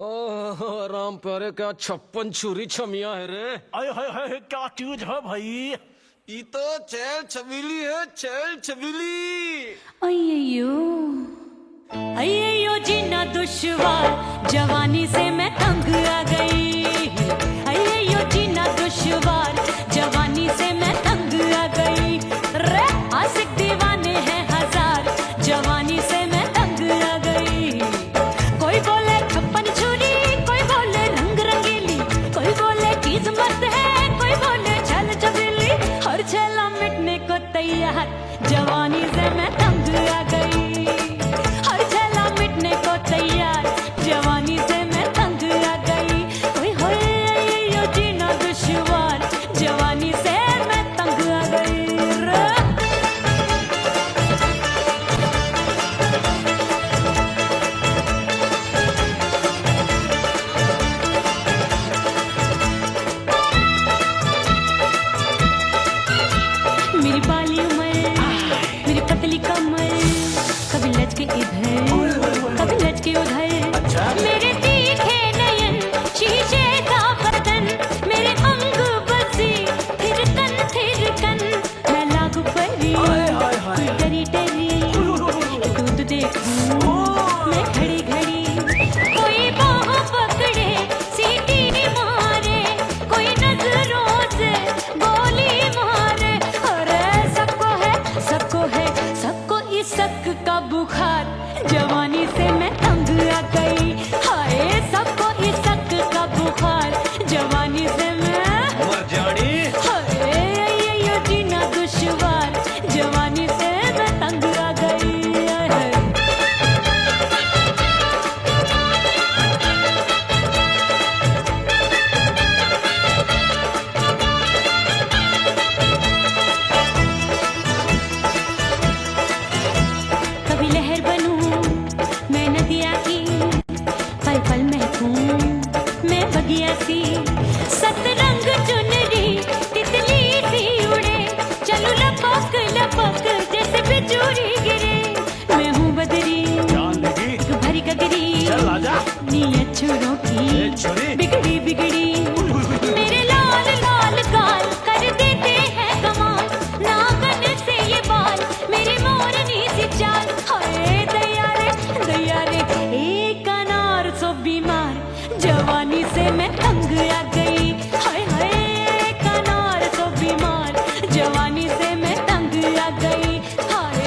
ओह राम प्यारे, क्या 56 छुरी छमिया है रे। आय हाय हाय, क्या चीज है भाई। ये तो चैल छबीली है, चैल छबीली। अय्यो अय्यो जीना दुश्वार, जवानी से मैं तंग आ गई। अय्यो जीना दुश्वार, जवानी से मैं तंग आ गई। रे आशिक दीवाने हैं हजार, जवानी से मैं तंग आ गई। कोई बोले 56 छुरी, कोई बोले रंग रंगीली, कोई बोले चीज मस्त है, कोई बोले छल छबीली। हर छेला मिटने को तैयार, जवानी से मैं तंग आ गई। हर छेला मिटने को तैयार, जवानी से मैं तंग आ गई। ओए होए यो जीना दुश्वार, जवानी से मैं तंग आ गई। मेरी बाली उमर, मेरी पतली कमर, कभी लचके इधर कभी लचके उधर। मेरे तीखे नयन, शीशे का बदन, मेरे अंग बसे थिरकन। मैं लागू परी, तू डरी डरी, दूध देखूं मैं घड़ी घड़ी। कोई बाह पकड़े, सीटी मारे, कोई नजरों से गोली मारे। अरे सबको इस शक का बुखार, जवानी से मैं तंग आ गई। हाय सबको इस शक का बुखार, जवानी से मैं मर जानी। हाय यो जीना दुश्वार, जवानी से मैं तंग आ गई। हाय। कभी लहर बनूं मैं नदिया की, पल पल महकूं मैं बगिया सी। सतरंग चुनरी तितली सी उड़े, चलूं लपक लपक जैसे बिजुरी गिरे। मैं हूँ बदरी, जान लगी, एक भरी गगरी, चल आजा। नीयत छुरों की छुरी बिगड़ी बिगड़ी। मेरे लाल लाल गाल कर देते हैं कमाल, नागन से ये बाल मेरी मोरनी सी चाल। हाय दैया रे एक अनार सो बीमार, जवानी से मैं तंग आ गई। हाय हाय एक अनार सो बीमार, जवानी से मैं तंग आ गई। हाय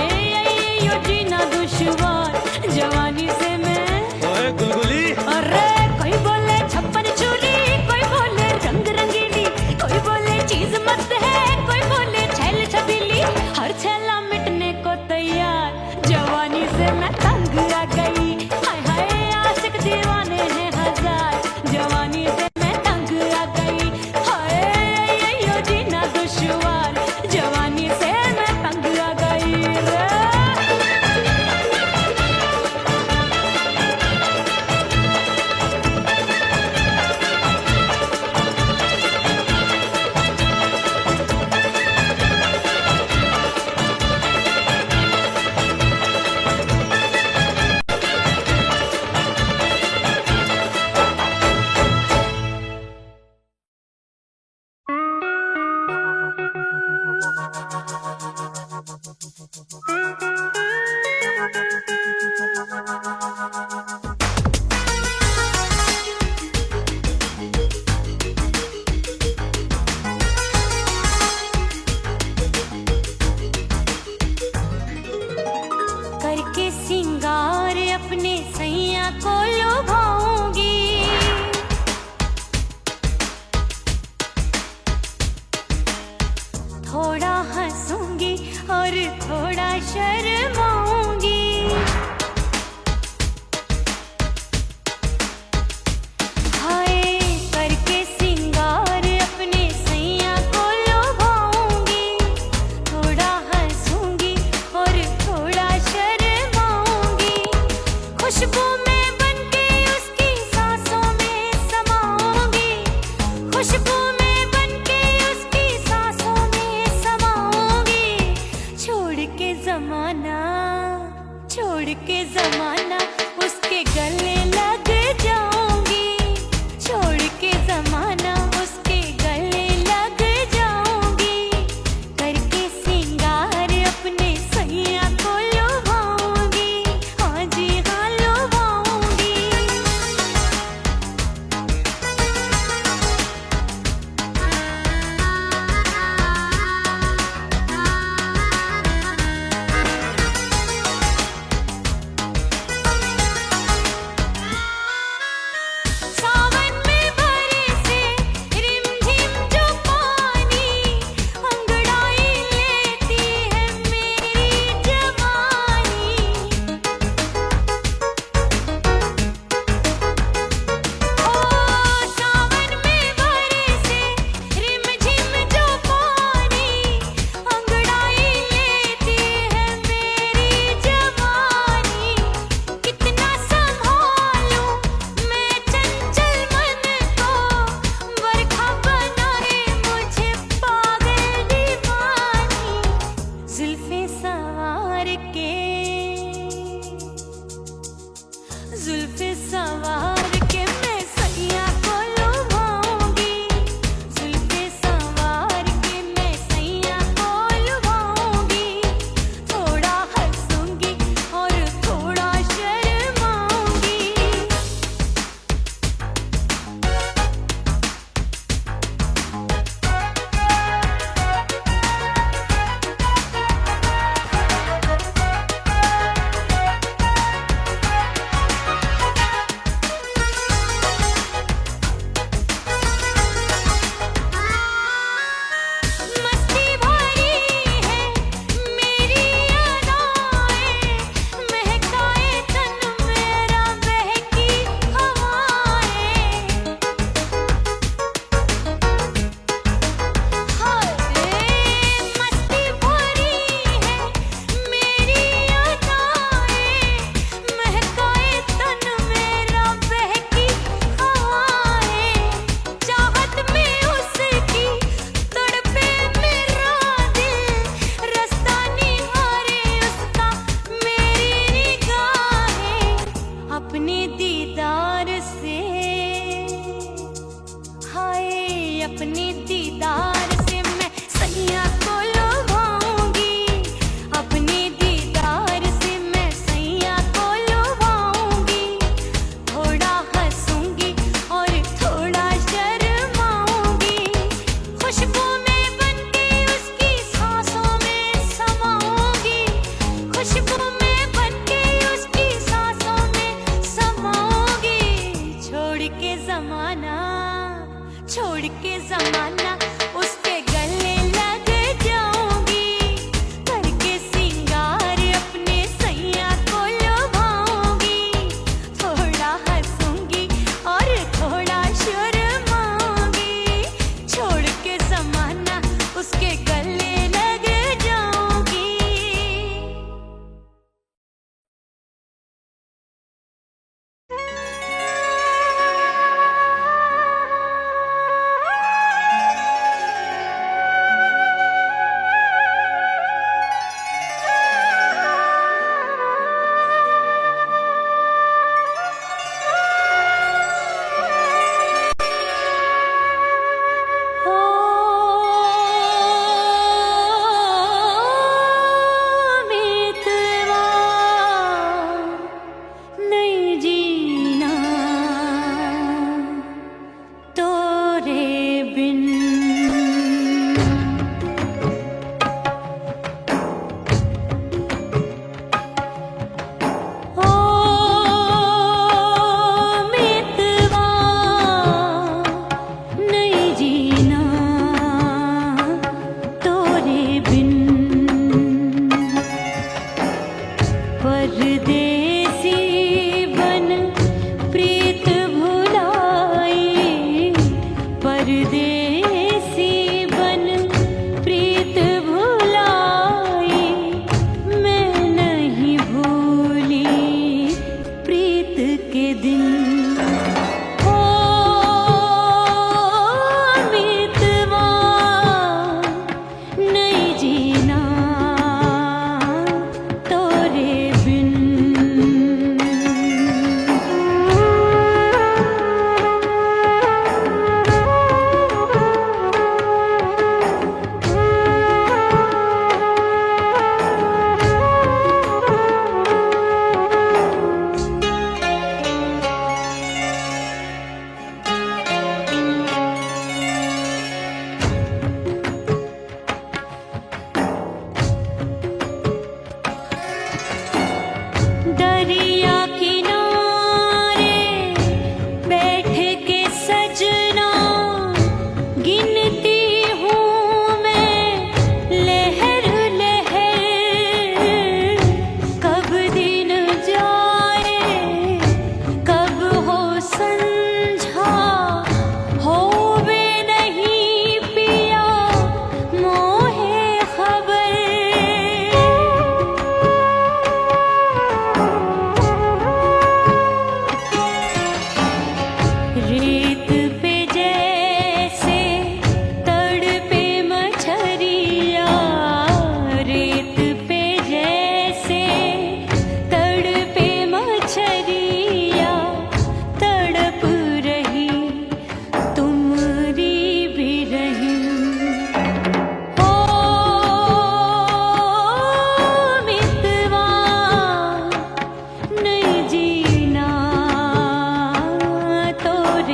यो जीना दुश्वार, जवानी से मैं। ओए गुलगुली। अरे कोई बोले 56 छुरी, कोई बोले रंग रंगीली, कोई बोले चीज मस्त है, कोई बोले छैल छबीली। हर छेला मिटने को तैयार, जवानी से मैं तंग आ गई। हाय हाय आशिक दीवाने हैं हजार, सवार के मैं सैया को लुभाऊंगी, जुल्फे सवार के मैं सैया को लुभाऊंगी, थोड़ा हंसूंगी और थोड़ा शर्माऊंगी। मस्ती भरी है मेरी अदाएं, महकाए तन मेरा बहकी हवाएं। हाय मस्ती भरी है मेरी अदाएं, महकाए तन मेरा बहकी हवाएं। चाहत में उसकी तड़पे मेरा दिल, रास्ता निहारे उसका मेरी निगाहें। अपने दीदार से हाय अपने दीदार से मैं सैया को लुभाऊंगी, अपने दीदार से मैं सैया को लुभाऊंगी, थोड़ा हंसूंगी और थोड़ा शर्माऊंगी। खुशबू में बनके उसकी सांसों में समाऊंगी, खुशबू में बनके उसकी सांसों में समाऊंगी। छोड़ के जमाना उसके गले लग जाऊंगी, करके सिंगार अपने सैया को लुभाऊंगी, थोड़ा हंसूंगी और थोड़ा शर्माऊंगी। छोड़ के जमाना उसके गले लग जाऊंगी।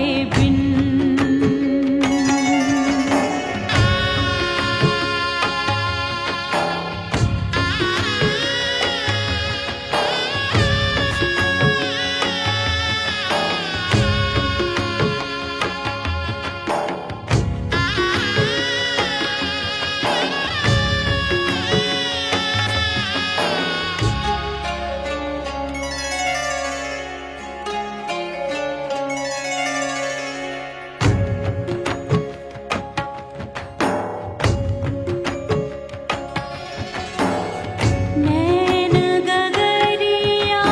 तोरे बिन। नैन गगरिया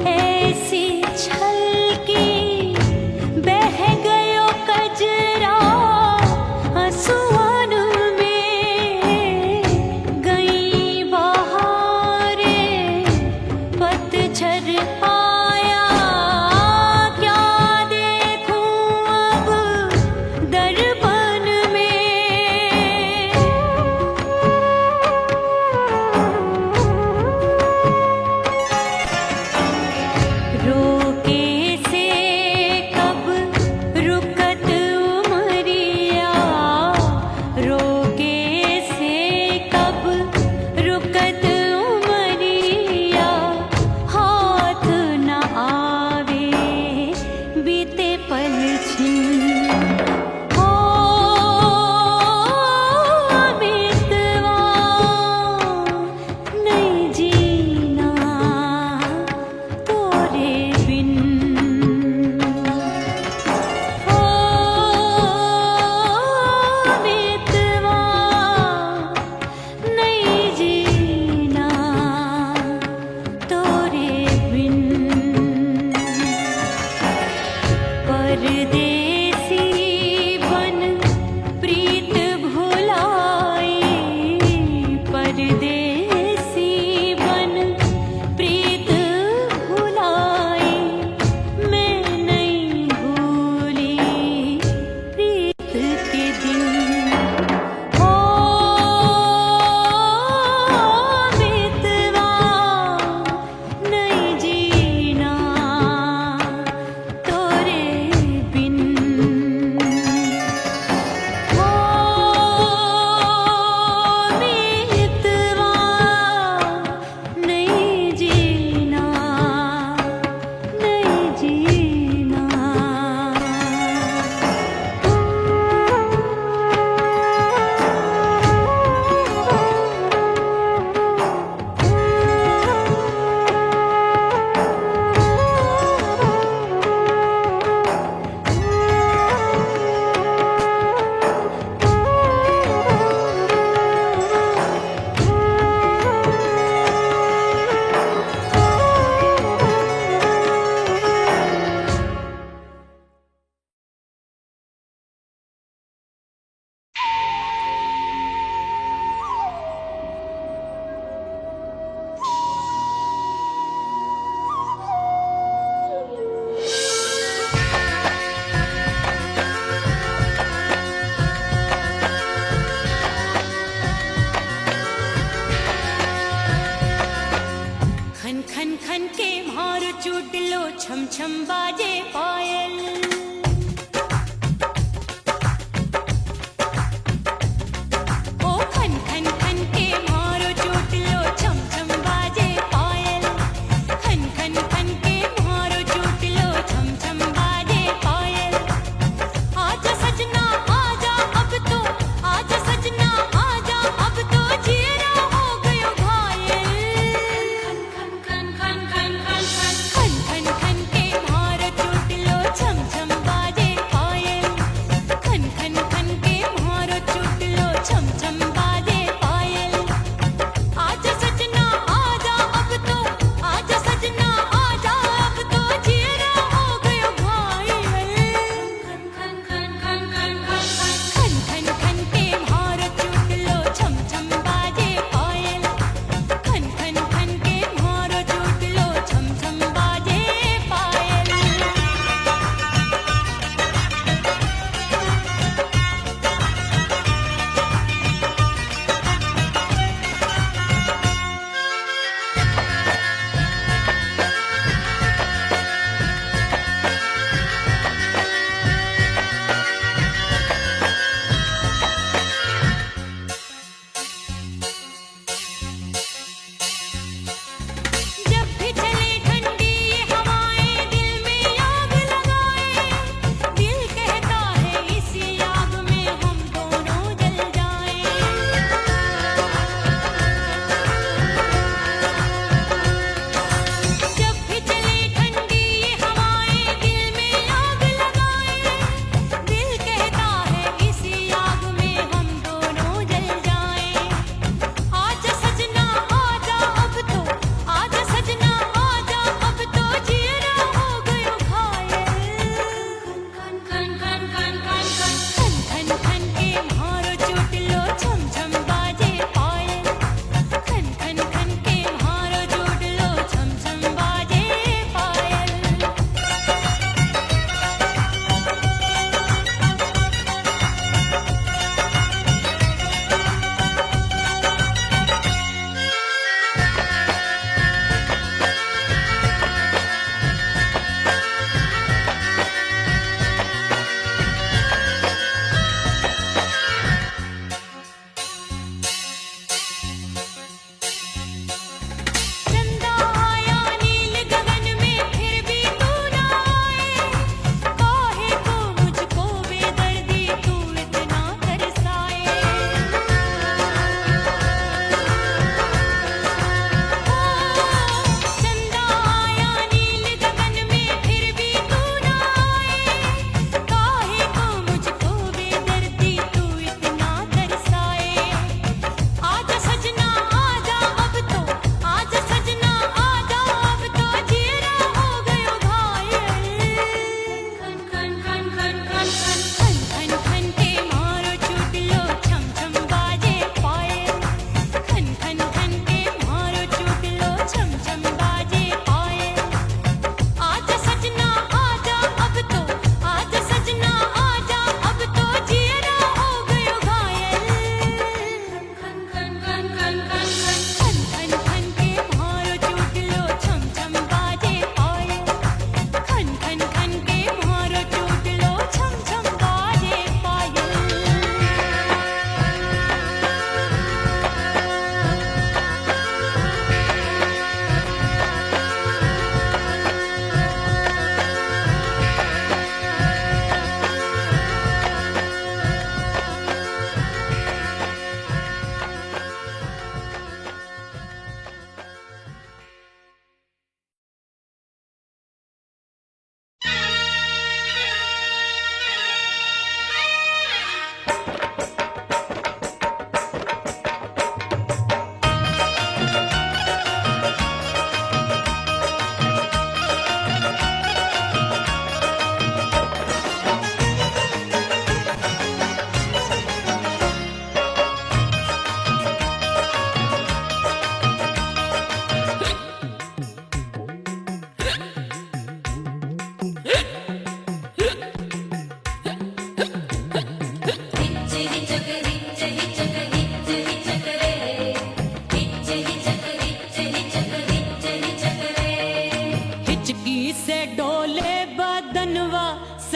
ऐसी छलकी, बह गयो कजरा आंसुअन में। गई बहारे पतझर आया, क्या देखूं अब दर्पण में। रोके से कब रुकत उमरिया, रोके से कब रुकत उमरिया। हाथ न आवे बीते पल छिन, हो बीतवा नहीं जीना तोरे बिन। हो बीतवा नहीं जीना तोरे बिन। परदेसी बन प्रीत भुलाई, परदेसी बन प्रीत भुलाई। मैं नहीं भूली प्रीत के दिन, हो बीतवा नहीं जीना तोरे बिन। हो बीतवा नहीं जीना, नहीं जीना। खन खन खन के मारो चुटलो, छम छम बाजे पायल। ओ खन खन खन के मारो चुटलो, छम छम बाजे पायल। खन खन खन के मारो चुटलो, छम छम बाजे पायल। आजा सजना आजा अब तो, आजा सजना आजा अब तो, जीरा हो गयो घायल। खन खन खन खन खन खन खन खन खन के मारो चुटलो, छम छम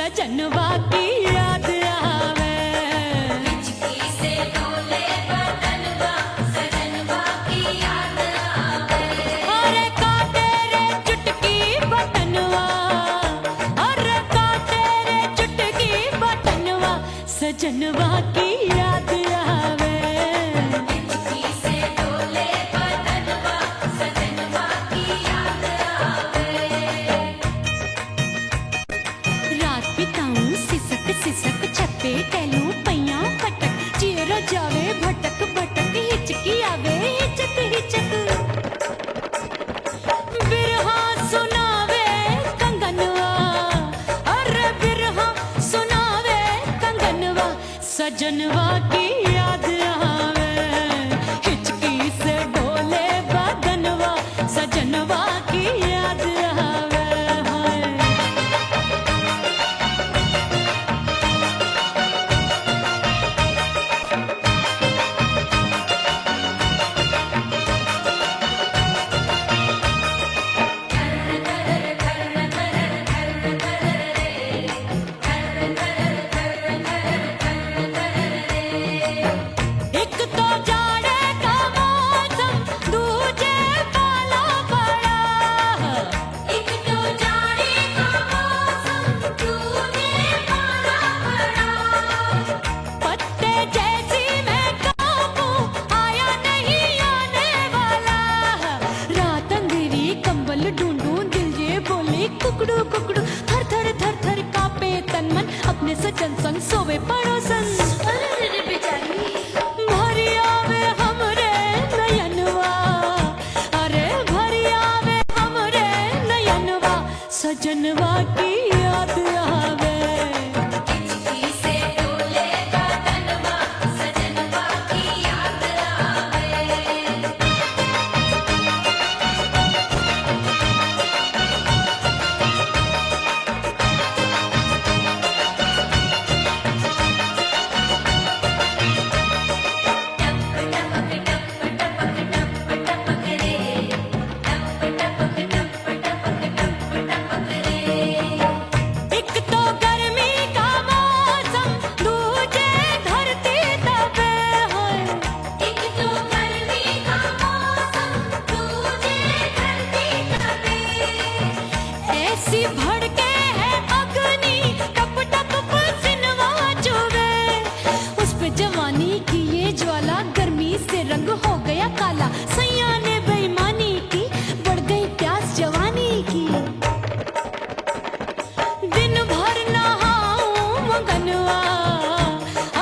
सजनवा की याद आवे। हिचकी से डोले बदनवा सजनवा की याद आवे। अरे काटे रे चुटकी बटनवा, अरे काटे रे चुटकी बटनवा, सजनवा की याद आवे। हिचकी से डोले बदनवा सजनवा की याद आवे। रात बिताऊं सिसक सिसक छत पे टहलूं पैयां पटक, चेहरा जावे भटक भटक, हिचकी आवे हिचक हिचक। बिरहा सुनावे कंगनवा, अरे बिरहा सुनावे कंगनवा, सजनवा की याद आवे। हिचकी से डोले बदनवा, सजनवा की याद आवे। हाय एक तो जाड़े का मौसम, दूजे पाला पड़ा। एक तो जाड़े का मौसम दूजे पाला पड़ा। पत्ते जैसी मैं कांपूं, आया नहीं आने वाला। रात अंधेरी कंबल ढूंढूं, दिल ये बोले कुकड़ू कुकड़ू, थर थर थर थर कांपे तन मन, अपने सजन संग सोवे पड़ोसन। अरे रे बेचारी भरी आवे हमरे नयनवा, अरे भरी आवे हमरे नयनवा, सजनवा की याद आवे। हिचकी से डोले बदनवा सजनवा की याद आवे। एक तो गर्मी का मौसम, दूजे धरती तपे है। एक तो गर्मी का मौसम दूजे धरती तपे। ऐसी भड़के है अग्नि, टप टप पसीनवा चुभे। उस पे जवानी की ये ज्वाला, गर्मी से रंग हो गया काला। सैया ने बेईमानी की, बढ़ गई प्यास जवानी की। दिन भर नहाऊं आंगनवा,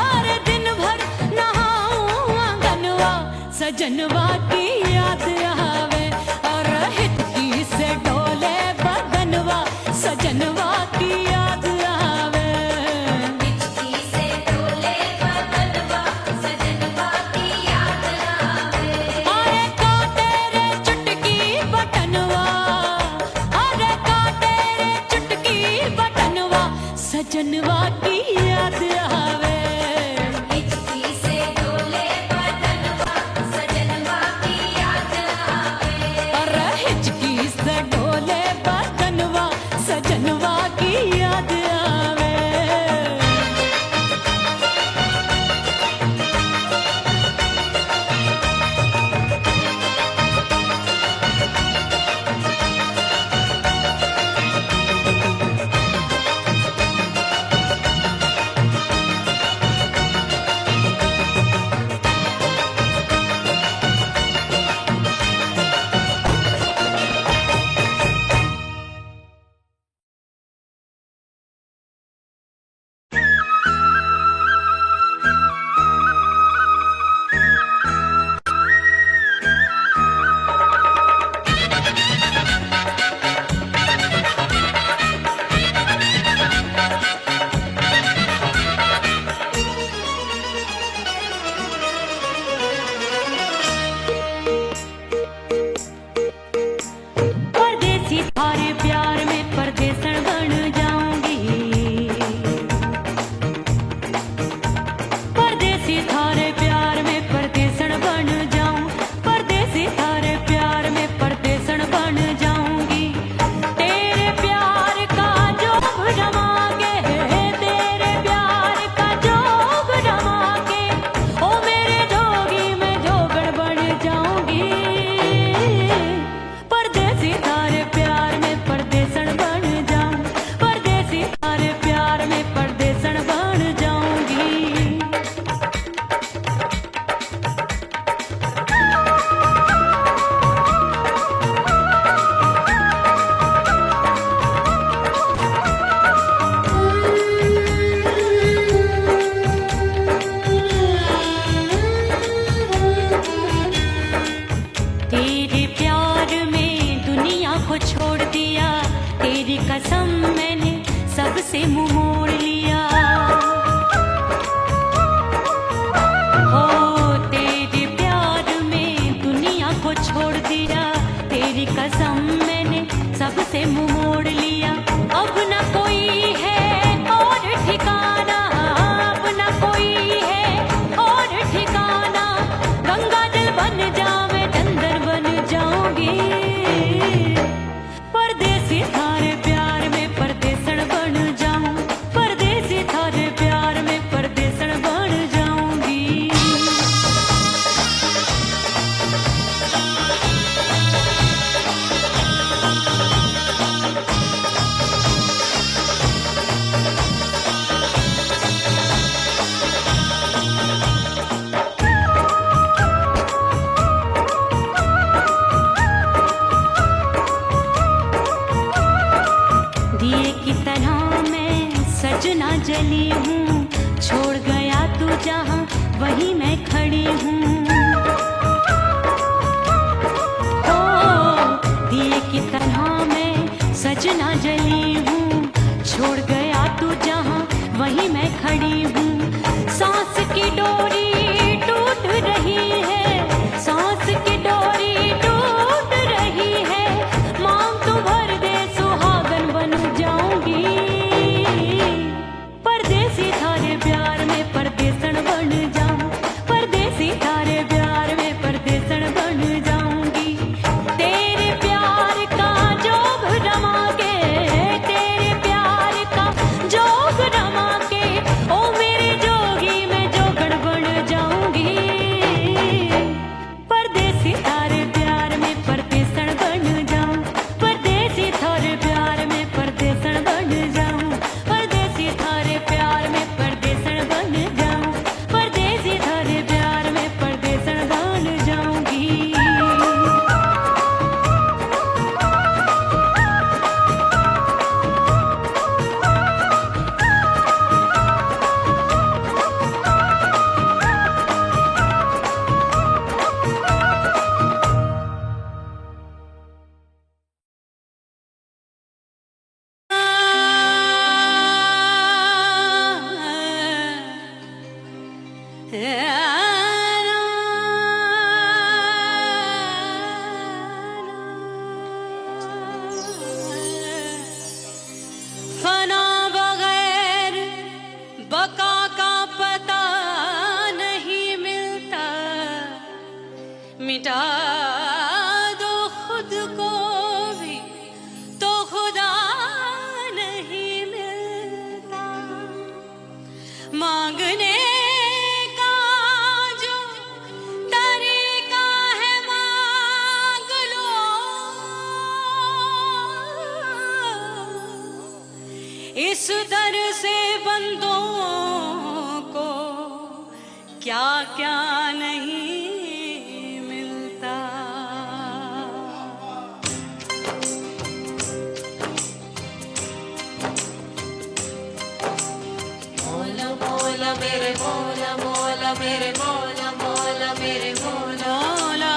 अरे दिन भर नहाऊं आंगनवा, सजनवा की याद आवे। और हिचकी से डोले बदनवा, सजनवा की याद आवे। हिचकी से डोले बदनवा सजनवा की याद आवे। अरे काटे रे चुटकी बटनवा, अरे काटे रे चुटकी बटनवा, सजनवा की याद आवे। हिचकी से डोले बदनवा सजनवा की याद आवे। अरे हिचकी से डोले बदनवा, सजनवा की याद आवे। सबसे मुंह मोड़ लिया। हो तेरे प्यार में दुनिया को छोड़ दिया, तेरी कसम मैंने सबसे मुंह मोड़ लिया। अब न कोई है और ठिकाना, अब न कोई है और ठिकाना। गंगा जल बन जावे चंदन बन जाऊंगी, परदेसी थारे प्यार में परदेसण बन जाऊं, परदेसी थारे प्यार में परदेसण बन जाऊंगी। दिए की तरह मैं सजना जली हूँ, छोड़ गया तू जहाँ वहीं मैं खड़ी हूँ। ओ दिए की तरह मैं सजना जली हूँ, छोड़ गया तू जहाँ वहीं मैं खड़ी हूँ। सांस की डोरी टूट रही है, सांस की डोरी टूट रही है। मांग तू भर दे सुहागन बन जाऊंगी, परदेसी थारे प्यार में परदेसण बन जाऊं, परदेसी थारे प्यार में परदेसण बन जाऊंगी। तेरे प्यार का जोग रमा के, तेरे प्यार का जोग रमा के, ओ मेरे जोगी मैं जोगण बन जाऊंगी, परदेसी थारे प्यार में परदेसण बन जाऊं, परदेसी थारे प्यार में परदेसण बन जाऊं, परदेसी थारे प्यार में परदेसण बन जाऊं, परदेसी थारे प्यार में परदेसण बन जाऊंगी। फना बगैर बका का पता नहीं मिलता, मिटा दो खुद को भी तो खुदा नहीं मिलता। मांगने का जो तरीका है मांग लो, इस दर से बंदों को क्या क्या नहीं मिलता। मौला मौला मेरे मौला मौला मेरे मौला मौला मेरे मौला मौला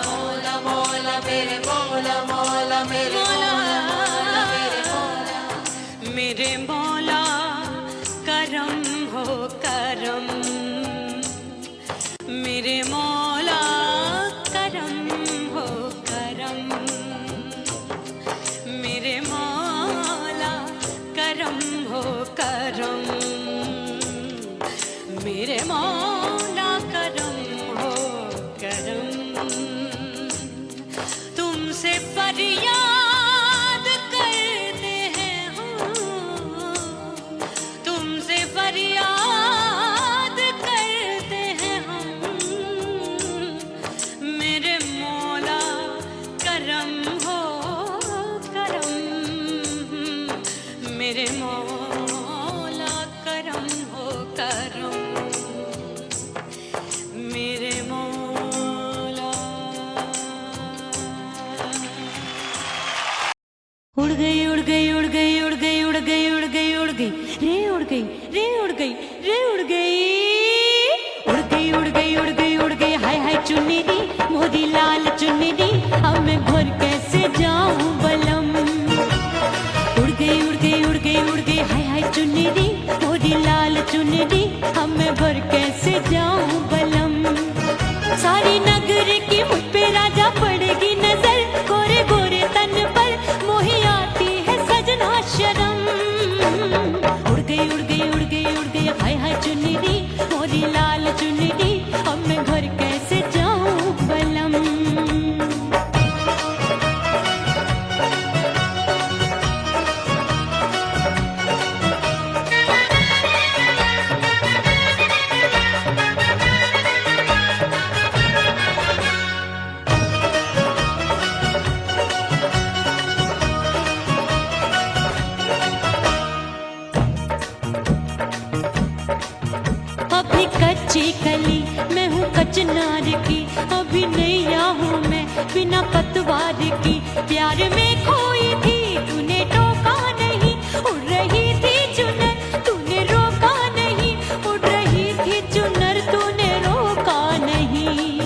मौला मौला मेरे मौला मौला मेरे मौला मौला मेरे मौला। मेरे मौला करम हो करम, मेरे मौला करम हो करम, मेरे मौला करम हो करम, मेरे मौला करम हो करम। तुमसे फरियाद करते हैं हम, तुमसे फरियाद करते हैं हम, मेरे मौला करम हो करम, मेरे मौला करम हो करम, मेरे मौला। उड़ गई उड़ गई उड़ गई उड़ गई उड़ गई उड़ गई उड़ गई रे उड़ गई रे उड़ गई रे उड़ गई उड़ गई उड़ गई उड़ गई उड़ गई। हाय हाय चुन्नी दी मोदी लाल चुन्नी दी, अब मैं घर कैसे जाऊं बलम। उड़ गई उड़ गई उड़ गई उड़ गई हाय हाय थोड़ी कच्ची कली मैं हूँ कचनार की, अभी नैया हूँ मैं बिना पतवार की। प्यार में खोई थी तूने टोका नहीं, उड़ रही थी चुनर तूने रोका नहीं, उड़ रही थी चुनर तूने रोका नहीं।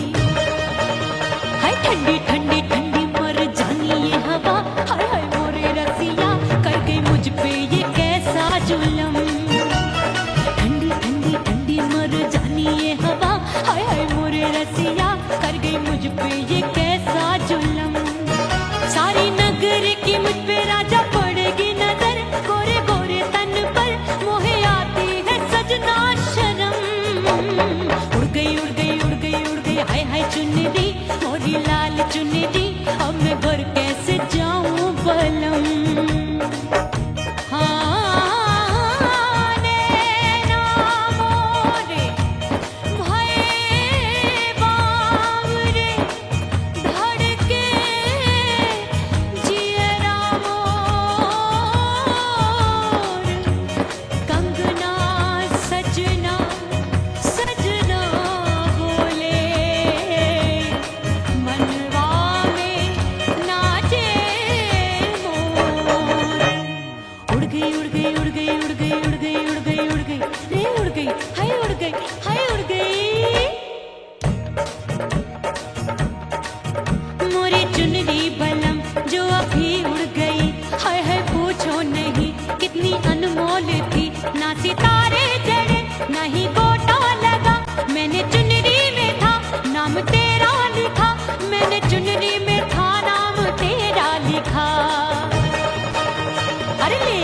हाय ठंडी ठंडी ठंडी मर जानी ये हवा, हाय हाय मोरे रसिया कर गई मुझ पे ये कैसा जुल्म। ठंडी ठंडी ठंडी मर जानी ये हवा, हाय हाय मोरे रसिया कर गई मुझ पे ये कैसा जुल्म। सारी नगर की मुझ पे राजा पड़ेगी नजर, गोरे गोरे तन पर मोहे आती है सजना शर्म। उड़ गई उड़ गई उड़ गई उड़ गई हाय हाय चुनरी मोरी लाल चुनरी, अब मैं घर कैसे जाऊं बलम। हाँ नैना मोरे भये बावरे, धड़के जियरा मोर, कंगना सजना सजना बोले, मनवा में नाचे मोर। उड़ गई उड़ गई उड़ गई उड़ गई उड़ गई उड़ गई उड़ गई रे उड़ गई हाय उड़ गई हाय उड़ गई। मोरी चुनरी बलम जो अभी उड़ गई, हाय हाय पूछो नहीं कितनी अनमोल थी। ना सितारे जड़े ना ही गोटा लगा, मैंने चुनरी में था नाम तेरा लिखा, मैंने चुनरी में था नाम तेरा लिखा। अरे ले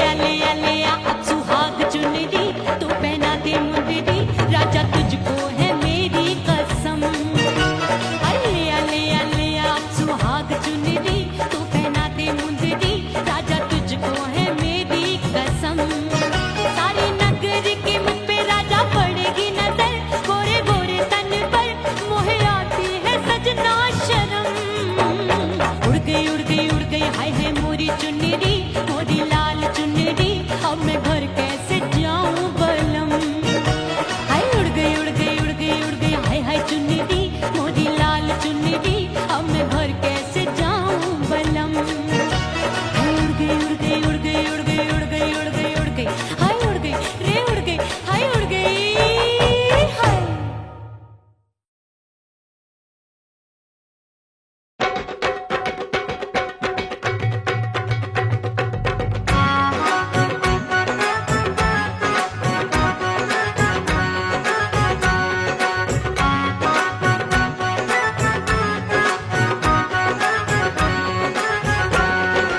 आ अब सुहाग चुनरी तू पहना दे मुंदरी, राजा तुझको है मेरी कसम। अरे ले आ अब सुहाग चुनरी तू पहना दे मुंदरी, राजा तुझको है मेरी कसम। सारी नगर की मुझ पे राजा पड़ेगी नजर, गोरे गोरे तन पर मोहे आती है सजना शर्म। उड़ गई उड़ गई उड़ गई हाय हाय मोरी चुनरी मोरी लाल चुनरी, अब मैं घर कैसे जाऊं बलम। हाय उड़ गई उड़ गई उड़ गई उड़ गई हाय हाय चुनरी मोरी लाल चुनरी, अब मैं घर कैसे जाऊं बलम। हाय उड़ गई उड़ गई उड़ गई उड़ गई उड़ गई उड़ गई उड़ गई हाय उड़ गई रे उड़ गई हाय उड़ गई हाय।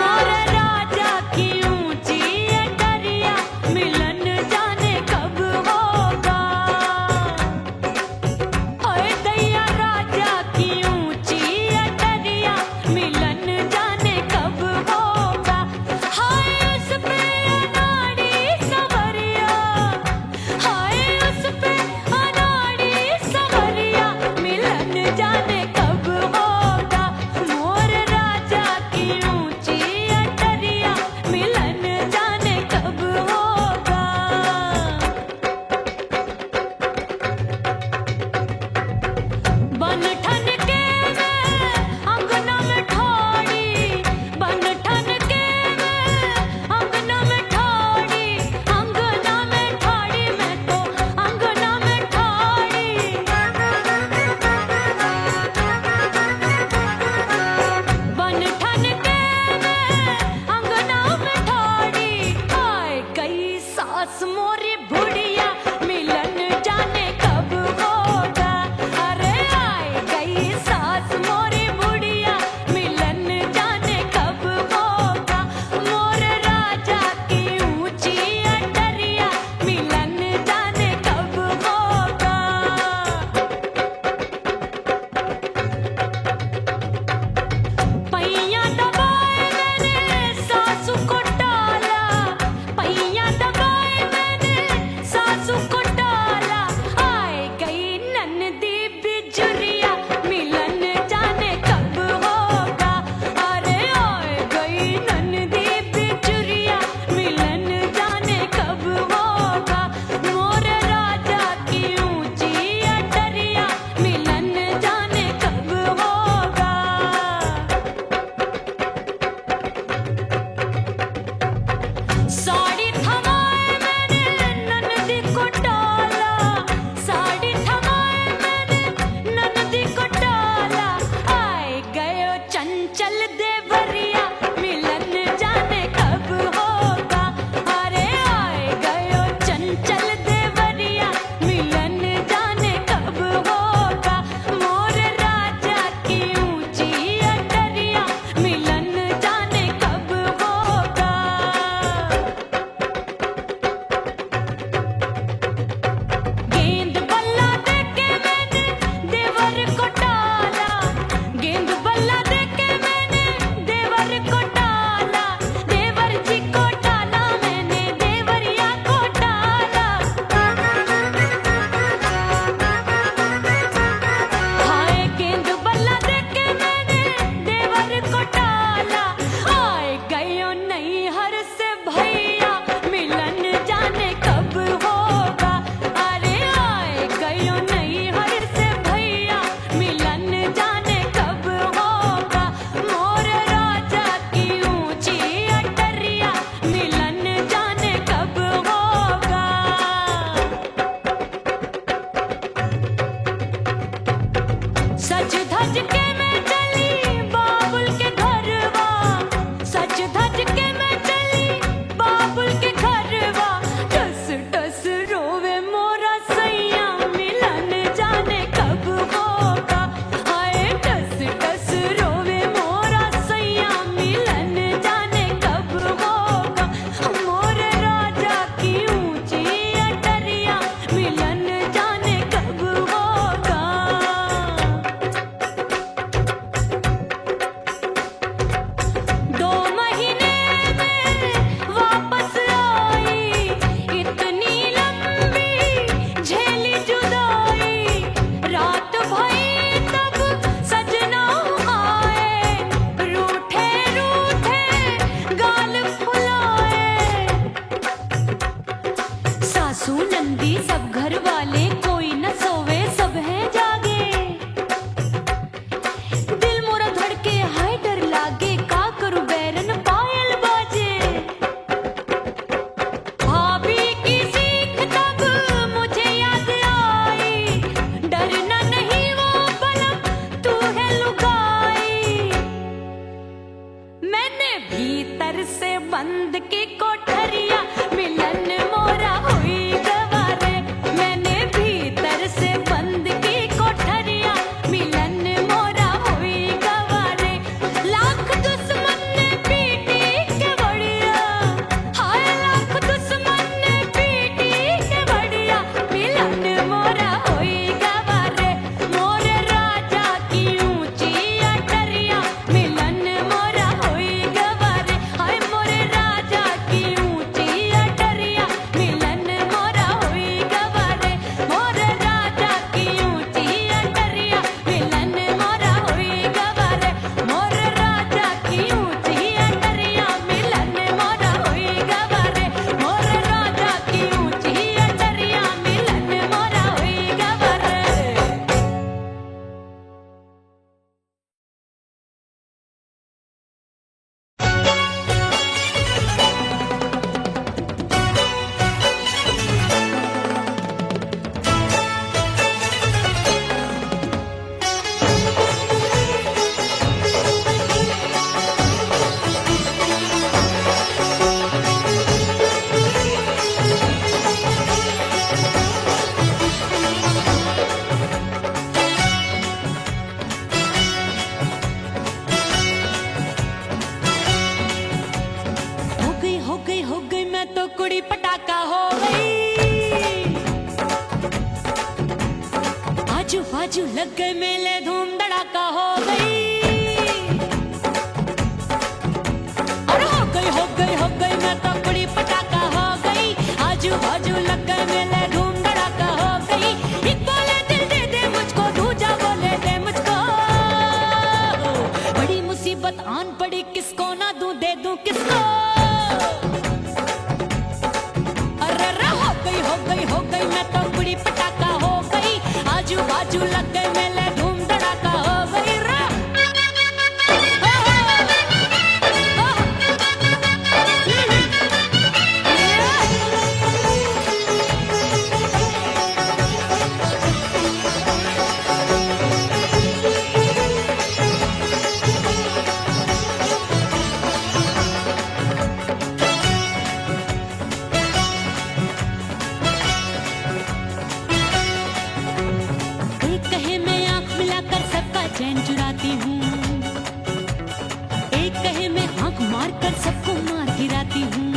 मोर राजा की ऊंची अटरिया मिलन जाने कब होगा। हाय दैया राजा की ऊंची अटरिया मिलन जाने कब होगा। हाय उस पे अनाड़ी सवरिया, हाय उस पे अनाड़ी सवरिया मिलन जाने कब होगा। मोर राजा की ऊंची अटरिया मिलन जाने कब होगा। बन ठन के मैं अंगना में ठाड़ी, बन ठन के मैं अंगना में ठाड़ी, अंगना में ठाड़ी मैं तो अंगना में ठाड़ी। बन ठन के मैं अंगना में ठाड़ी, हाय गई सास मोरी बुढ़िया मिलन जाने कब होगा। अरे आय गई सास मोरी बुढ़िया मिलन जाने कब होगा। मोर राजा की ऊंची अटरिया मिलन जाने कब होगा। पैया दबाए मैंने सासू को टाला, पैया दबाए मैंने सासू सासू नंदी सब घर वाले, कोई न सोवे सब है जागे। दिल मोरा धड़के हाय डर लागे, का करूं बैरन पायल बाजे। भाभी की सीख तब मुझे याद आई, डरना नहीं वो बलम तू है लुगाई। मैंने भीतर से बंद की कोठरिया, मिलन मोरा हुई गवारे। मैंने भीतर से बंद की कोठरिया, मिलन मोरा हुई गवारे। लाख दुश्मन ने पीटी के बढ़िया, हाय लाख दुश्मन ने पीटी के बढ़िया, मिलन मोरा हुई गवारे। मोरे राजा की ऊंची अटरिया, मिलन मोरा हुई गवारे। हाय मोरे राजा की ऊंची अटरिया, मिलन मोरा हुई गवारे। मोरे राजा की ऊंची अटरिया, मिलन मोरा हुई गवारे। मोरे राजा की ऊंची अटरिया, मिलन मोरा हुई गवारे। मोरे राजा की ऊंची अटरिया, मिलन मोरा हुई गवारे। हो गई मैं तो कुड़ी पटाखा हो गई। आजू बाजू लग गए मेले, धूम धड़ाका हो गई। अरे हो गई मैं तो कुड़ी पटाखा हो गई। आजू बाजू लग गए मेले, धूम धड़ाका हो गई। एक बोले दिल दे दे मुझको, दूजा बोले दे मुझको। बड़ी मुसीबत आन पड़ी, किसको ना दूं दे दूं किसको। हो गई मैं तो कुड़ी पटाखा हो गई। आजू बाजू लग गए मेले, धूम धड़ाका हो गई रा। एक कहे मैं आंख मिलाकर सबका चैन चुराती हूँ, एक कहे मैं आंख मारकर सबको मार गिराती हूँ।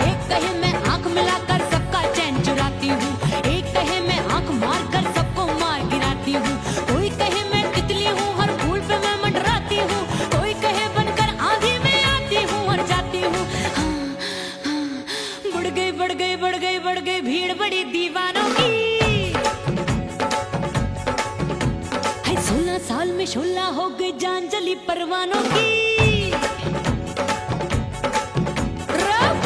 एक कहे मैं आंख मिलाकर सबका चैन चुराती हूँ, एक कहे मैं आंख मारकर सबको मार गिराती हूँ। कोई कहे मैं तितली हूँ, हर फूल पे मैं मंडराती हूँ। कोई कहे बनकर आंधी में आती हूँ और जाती हूँ। बढ़ गई भीड़ बड़ी दीवानों की। 16 साल में शोला हो गई, जान जली परवानों की।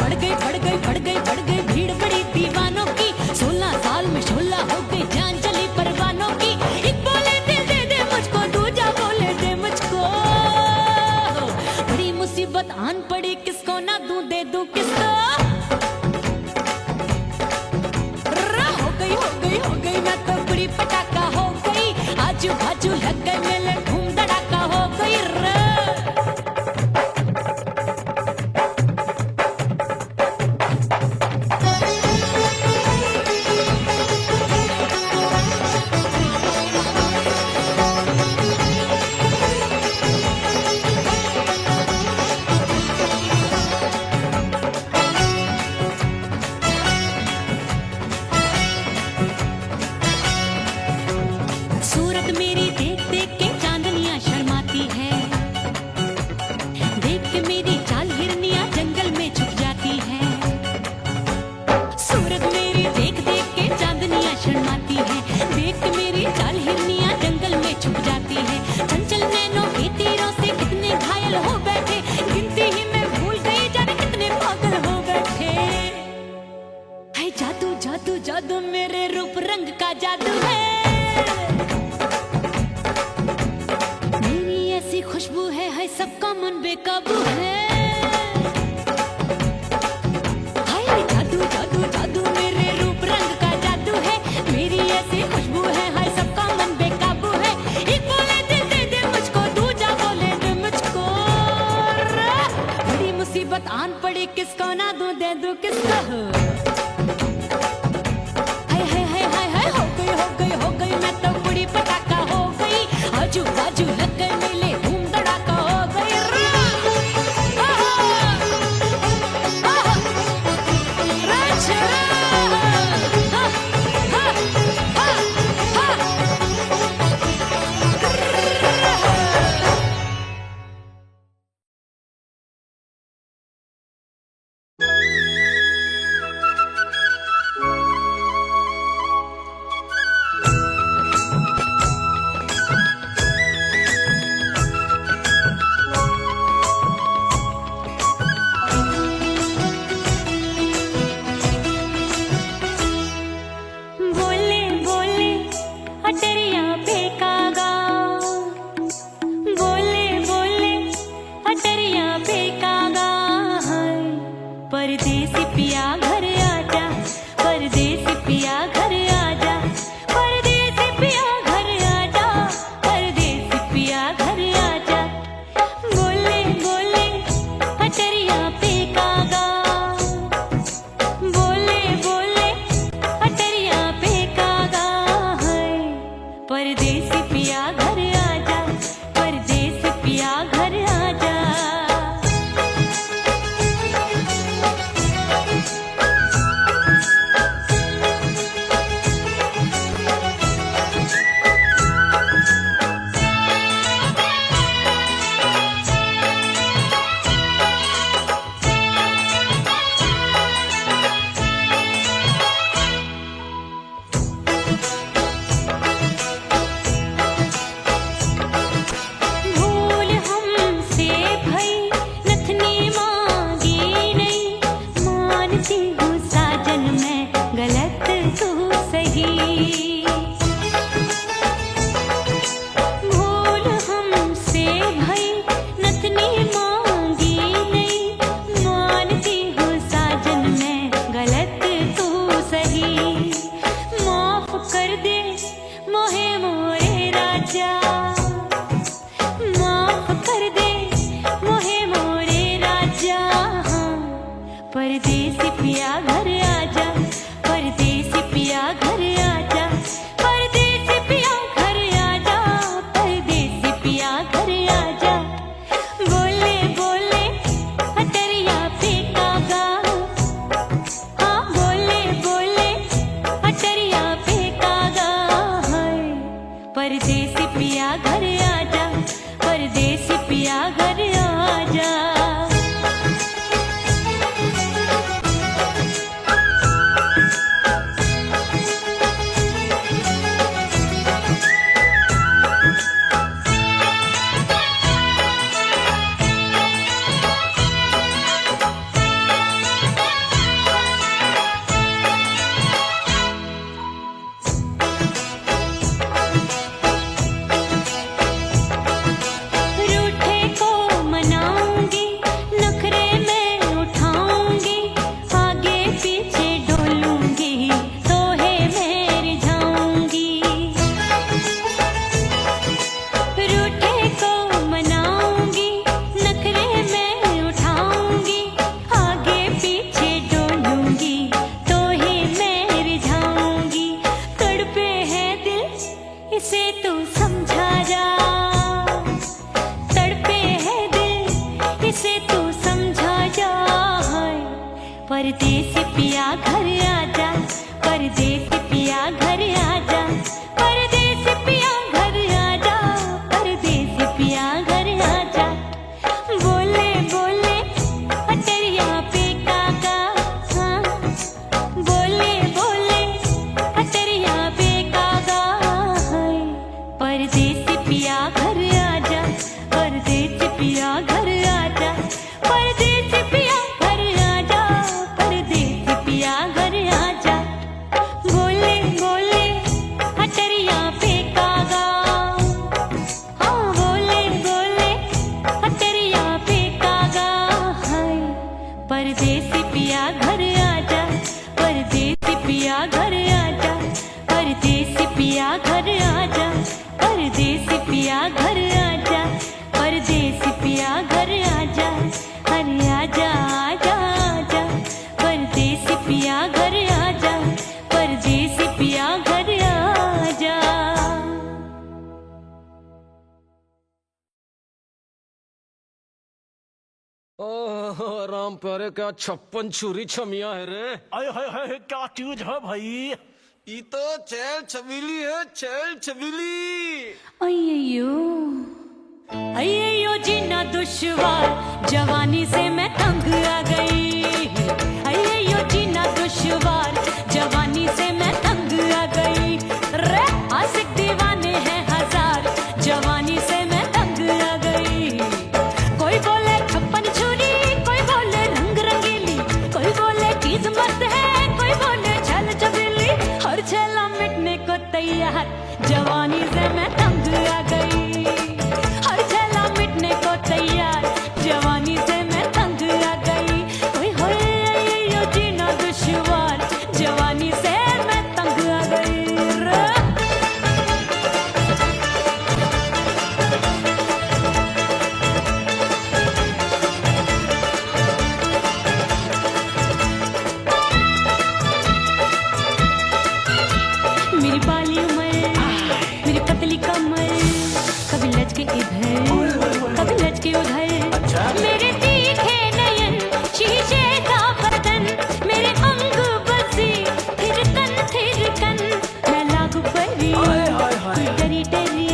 बढ़ गई भीड़ बड़ी दीवानों की। 16 साल में शोला हो गई, जान जली परवानों की। एक बोले दिल दे दे मुझको, दूजा बोले दे मुझको। बड़ी मुसीबत आन पड़ी, किसको ना दूं दे दूं किसको। हो गई मैं तो कुड़ी पटाखा हो गई। आजू बाजू लग गए मेले, धूम धड़ाका हो गई रे। सूरत मेरी जादू जादू मेरे रूप रंग का जादू है, मेरी ऐसी खुशबू है सबका मन बेकाबू है। हाय जादू जादू जादू मेरे रूप रंग का जादू है, मेरी ऐसी खुशबू है सबका मन बेकाबू है। एक बोले दे दे मुझको, दूजा बोले दे मुझको, बड़ी मुसीबत आन पड़ी किसको ना दूं दे दूं किसको। हो गई मैं तो बड़ी पटाखा हो गई, आजू बाजू लग गए मेले धूम धड़ाका हो गई। परदेसी पिया घर आजा, परदेसी पिया घर आजा, परदेसी पिया घर आजा, परदेसी पिया घर आजा। बोले बोले अटरिया पे कागा, बोले बोले अटरिया पे कागा है। परदेसी पिया घर आजा, परदेसी पिया घर आजा। परदेसी पिया घर आजा, परदेसी पिया घर आजा, परदेसी पिया घर आजा, परदेसी पिया घर आजा। बोले बोले अटरिया पे कागा, हाँ बोले बोले अटरिया पे कागा है। परदेसी पिया घर आजा, परदेसी पिया घर आजा। इसे तू समझा जा, तड़पे है दिल इसे तू समझा जा। परदेसी पिया घर आजा, परदेसी पिया घर आजा, परदेसी पिया घर आजा, परदेसी पिया घर आजा। बोले बोले अटरिया पे कागा, हाँ बोले बोले अटरिया पे कागा। परदेसी पिया घर आजा, परदेसी पिया घर आजा, परदेसी पिया घर आजा, परदेसी पिया घर आजा। परदेसी पिया घर आजा, परदेसी पिया घर आजा, परदेसी पिया घर आजा, परदेसी पिया घर आजा, अरे आजा आजा आजा, परदेसी पिया घर आजा, परदेसी पिया घर आजा। ओह राम प्यारे, क्या 56 छुरी छमिया है रे। आय हाय हाय क्या चीज है भाई। ये तो चैल छबीली है, चैल छबीली। अय्यो अय्यो जीना दुश्वार, जवानी से मैं तंग आ गई। अय्यो जीना दुश्वार, जवानी से मैं तंग आ गई। रे आशिक दीवाने हैं हजार, जवानी से मैं तंग आ गई। कोई बोले 56 छुरी, कोई बोले रंग रंगीली, कोई बोले चीज मस्त है, कोई बोले छल छबीली। हर छेला मिटने को तैयार, जवानी से मैं तंग आ गई। हर छेला मिटने को तैयार, जवानी से मैं तंग आ गई। ओए होए यो जीना दुश्वार, जवानी से मैं तंग आ गई। मेरी बाली उमर, मेरी पतली कमर, कभी लचके इधर, कभी लचके उधर। मेरे तीखे नयन, शीशे का बदन, मेरे अंग बसी थिरकन, मैं लागू परी, टरी टरी,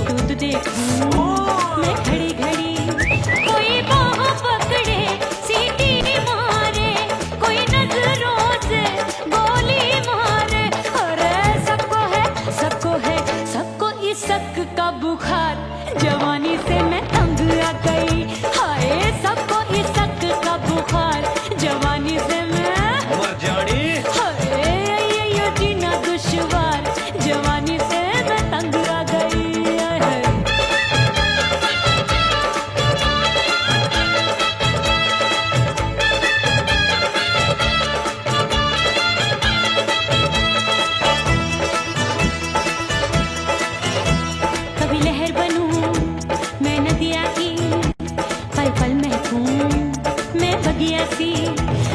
दूध देखूं मैं घड़ी घड़ी। कोई बाह पकड़े, सीटी मारे, कोई नजरों से गोली मारे। अरे सबको इस शक का बुखार, जवानी से मैं तंग आ गई। हाय सबको इस शक का बुखार, जवानी से मैं मर जानी। हाय यो जीना दुश्वार, जवानी से मैं तंग आ गई। हाय। कभी लहर बनूं मैं नदिया की, पल पल महकूं मैं बगिया सी।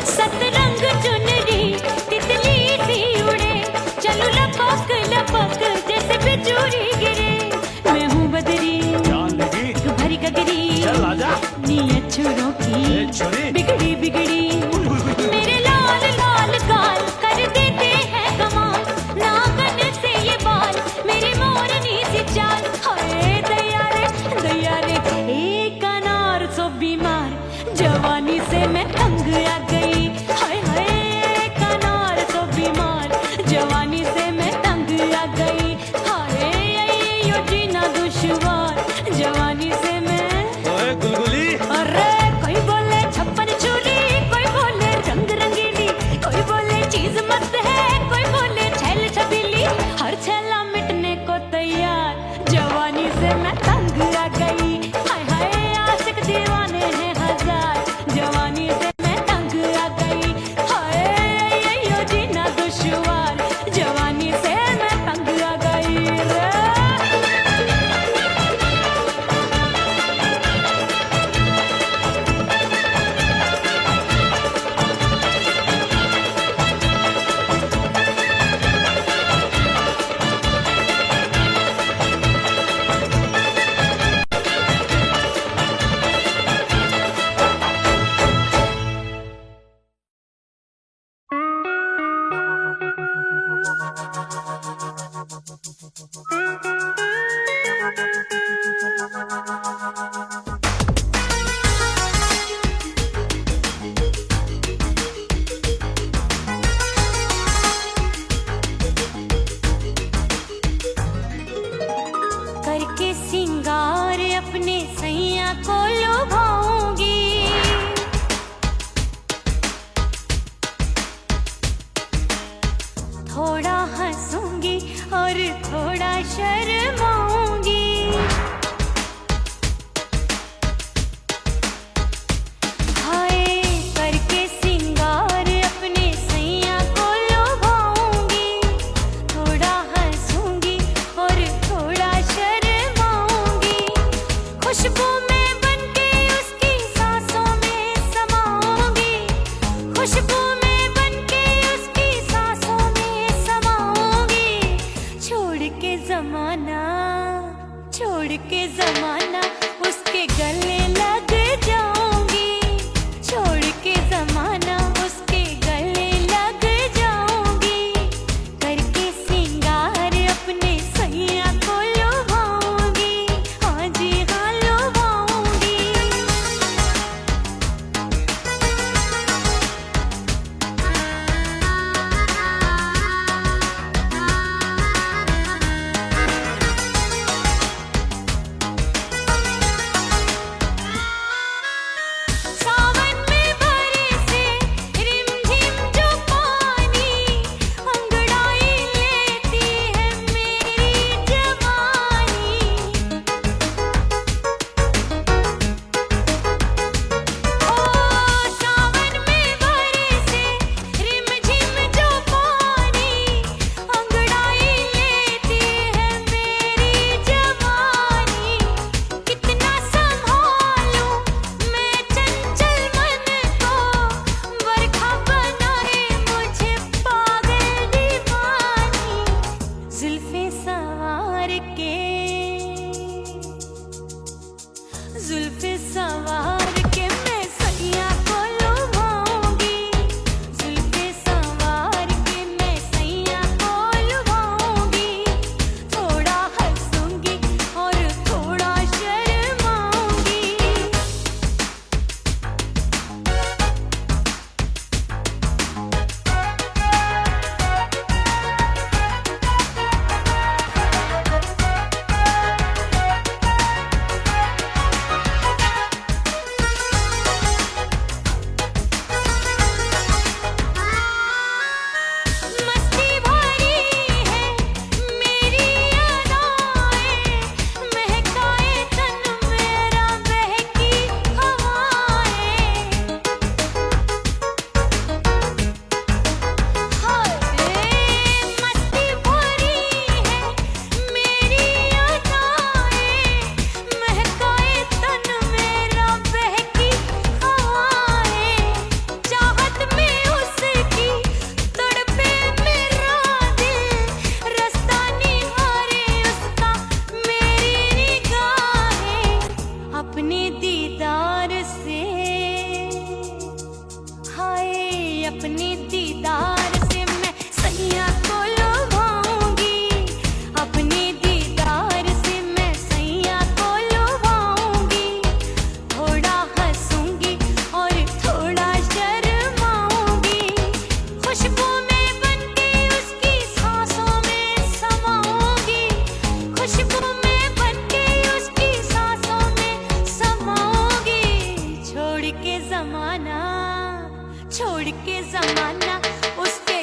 सतरंग चुनरी तितली सी उड़े, चलूं लपक लपक जैसे बिजूरी गिरे। मैं हूँ बदरी जान लगी एक भरी गगरी, चल आजा। नीयत छुरों ए की छुरी। बिगड़ी बिगड़ी। मेरे लाल लाल गाल कर देते हैं कमाल, नागन से ये बाल मेरी मोरनी सी चाल। हाय दैया रे एक अनार सो बीमार, जवानी से मैं तंग आ गई। हाय हाय एक अनार सो बीमार, जवानी से मैं तंग आ गई। हाय यो जीना दुश्वार, जवानी से मैं। ओए गुलगुली। अरे कोई बोले 56 छुरी, कोई बोले रंग रंगीली, कोई बोले चीज मस्त है, कोई बोले छल छबीली। हर छेला मिटने को तैयार, जवानी से मैं तंग आ गई। हाय हाय आशिक दीवाने हैं हजार, जवानी से मैं तंग आ गई। हाय यो जीना दुश्वार, जवानी से मैं तंग आ गई रे। करके सिंगार अपने सैया को लुभाऊंगी, थोड़ा हंसूंगी और थोड़ा शर्माऊंगी। हाय करके सिंगार अपने सैया छोड़ के जमाना उसके गले लग जाऊंगी, छोड़ के जमाना उसके गले लग जाऊंगी, करके सिंगार अपने सैया को लुभाऊंगी, हाँ जी हाँ लुभाऊंगी। सावन में बरसे रिमझिम जो पानी, अंगड़ाई लेती है मेरी जवानी। ओ सावन में बरसे रिमझिम जो पानी, अंगड़ाई लेती है मेरी जवानी। कितना संभालूं मैं चंचल मन को, बरखा बनाए मुझे पागल दीवानी। जुल्फे सवार के, जुल्फे सवार के मैं सैया को लुभाऊंगी, जुल्फे सवार के मैं सैया को लुभाऊंगी। थोड़ा हंसूंगी और थोड़ा शर्माऊंगी। मस्ती भरी है मेरी अदाएं, महकाए तन मेरा बहकी हवाएं। हाय मस्ती भरी है मेरी अदाएं, महकाए तन मेरा बहकी हवाएं। चाहत में उसकी तड़पे मेरा दिल, रास्ता निहारे उसका मेरी निगाहें। अपने दीदार से, हाय अपने दीदार से मैं सैया को लुभाऊंगी, अपने दीदार से मैं सैया को लुभाऊंगी। थोड़ा हंसूंगी और थोड़ा शर्माऊंगी। खुशबू में बनके उसकी सांसों में समाऊंगी, खुशबू में बनके उसकी सांसों में समाऊंगी। छोड़ के जमाना, छोड़ के जमाना उसके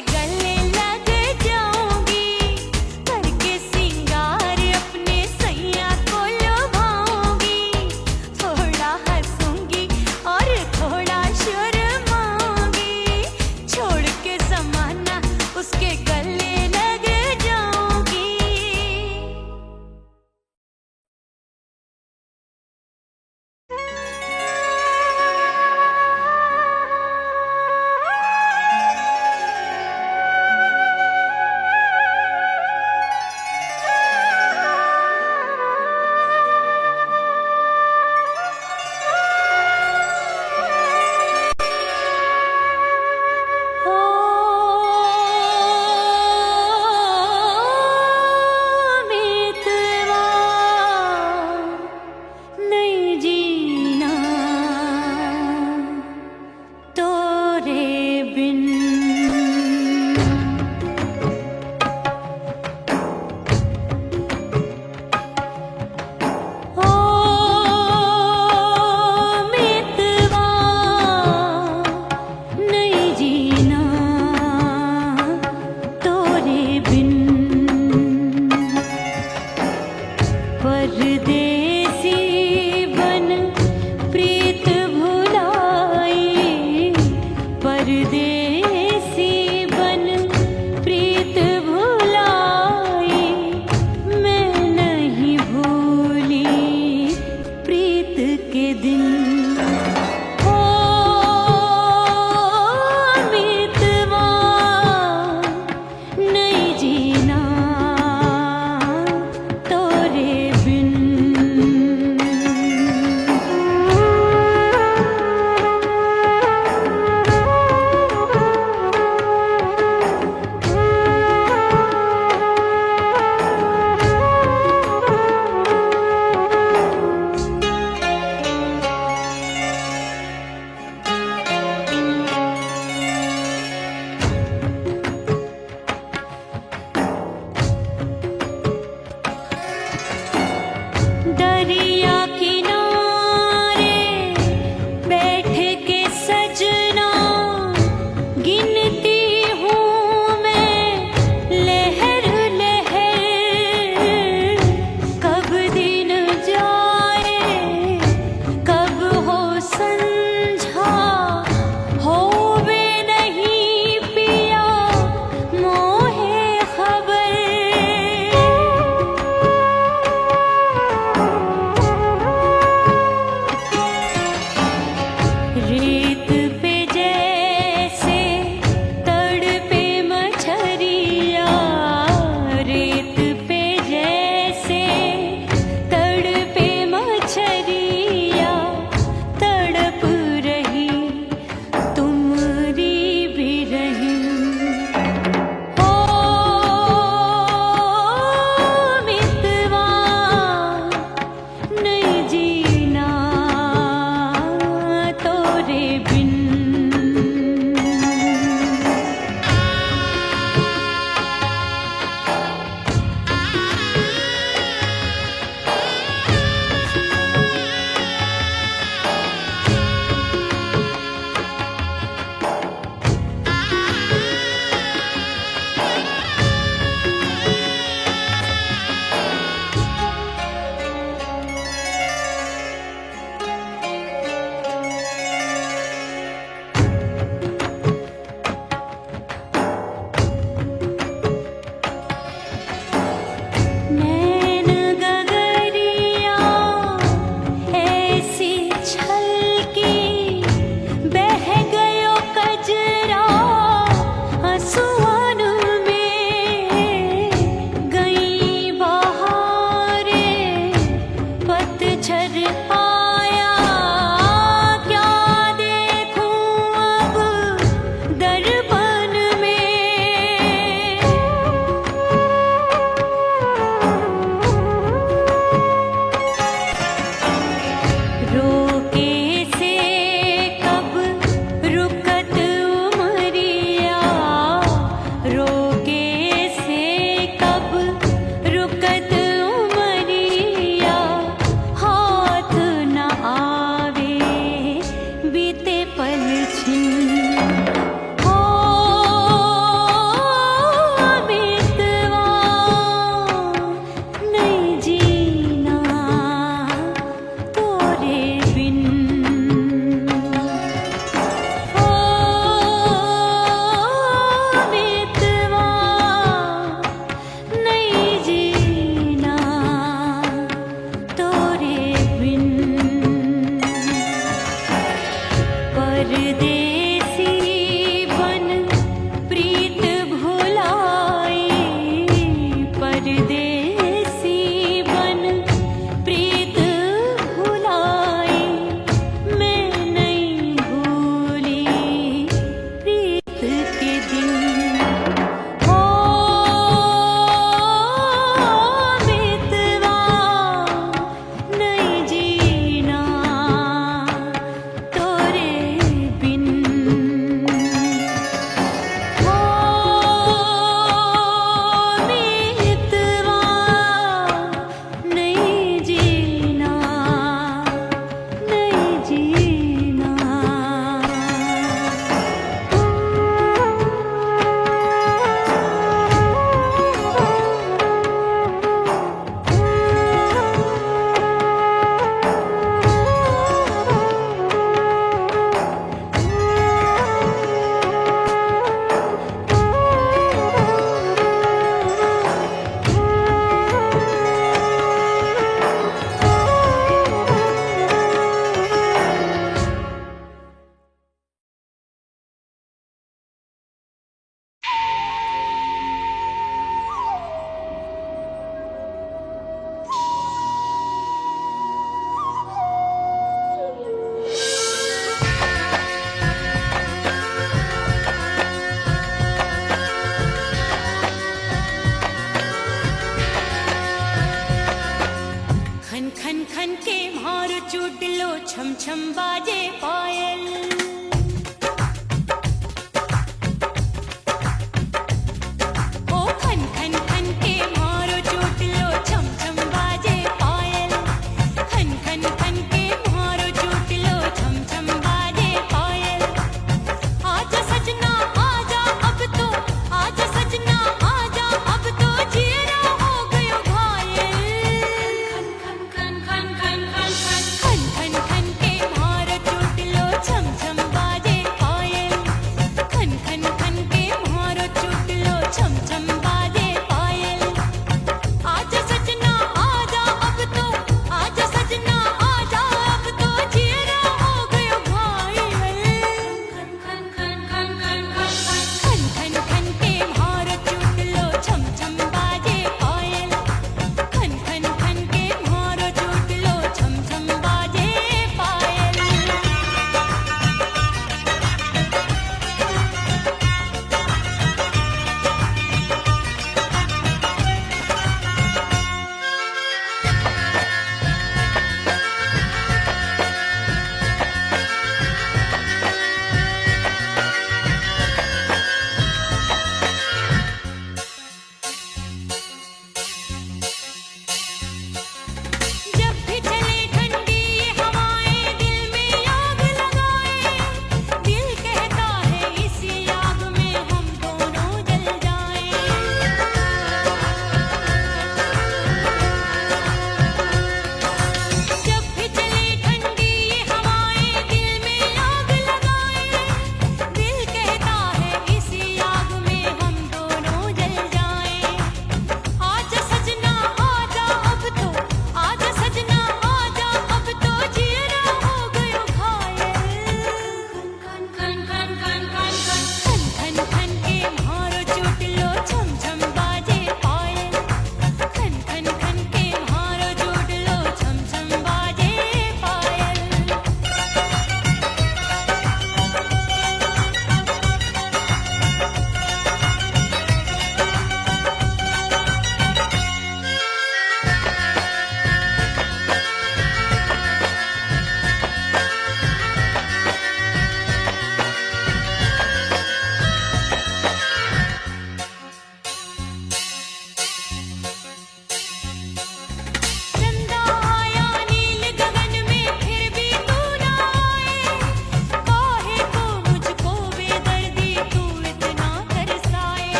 दिन